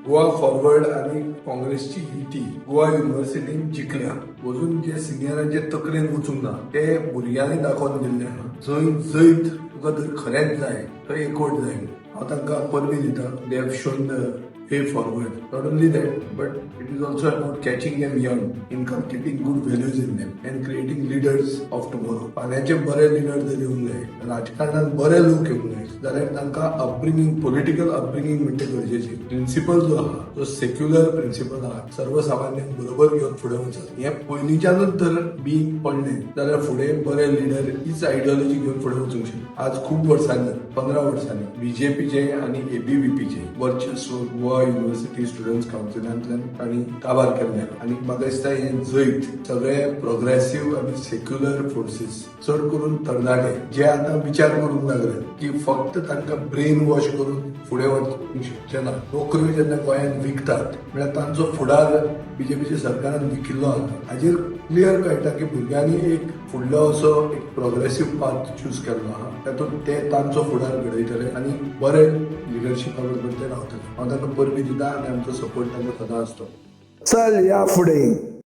Goa forward आणि काँग्रेसची युती गोवा युनिव्हर्सिटीन जिखल्या. अजून जे सिनियरांचे तकलेन वचूंक ना ते भुरग्यांनी दाखोवन दिल्ले आहा. जैत तुका जर खरेंच जाय थंय एकवट जाय. हांव तांकां परबी दिता. They have shown the way forward. Not only that, but it is also about catching them young, inculcating good values in them, and creating leaders of tomorrow. फाल्यांचे बरे लिडर जर येवंक जाय, राजकारणात बरे लोक येवंक जाय, जाल्यार तांकां अपब्रिंगींग, पॉलिटिकल अपब्रिंगींग म्हणजे गरजेची. प्रिन्सिपल जो आहा तो सेक्युलर प्रिन्सिपल आहा, सर्वसामान्यांक बरोबर घेवन फुडें वचप. हे पयलींच्यानूच जर बी पडलें जाल्यार फुडें बरे लिडर हीच आयडियोलॉजी घेवन फुडें वचूंक शकता. आज खूब वर्सांनी 15 वर्सांनी बीजेपीचे आनी एबीव्हीपीचे वर्चस्व गोवा युनिव्हर्सिटी स्टुडंट्स काउन्सिलांतल्यान तांणी काबार केल्ले. आनी म्हाका दिसता हे जैत सगळे प्रोग्रेसिव्ह आनी सेक्युलर फोर्सीस चड करून तरणाटे जे आतां विचार करूंक लागले की फक्त तांकां ब्रेन वॉश करून फुडें वचूंक शकचे ना. नोकऱ्यो जेन्ना गोंयांत विकतात म्हळ्यार तांचो फुडार बीजेपीच्या सरकारान विकिल्लो आसा. हाजेर क्लियर कळटा की भुरग्यांनी एक फुडलो असो एक प्रोग्रेसिव्ह पाथ चूज केल्लो आहा. तातूंत ते तांचो फुडार घडयतले आनी बरे लिडरशिपा बरोबर ते रावतले. हांव तांकां परबी दिता आनी आमचो सपोर्ट तांकां सदां आसतलो. चल या फुडें.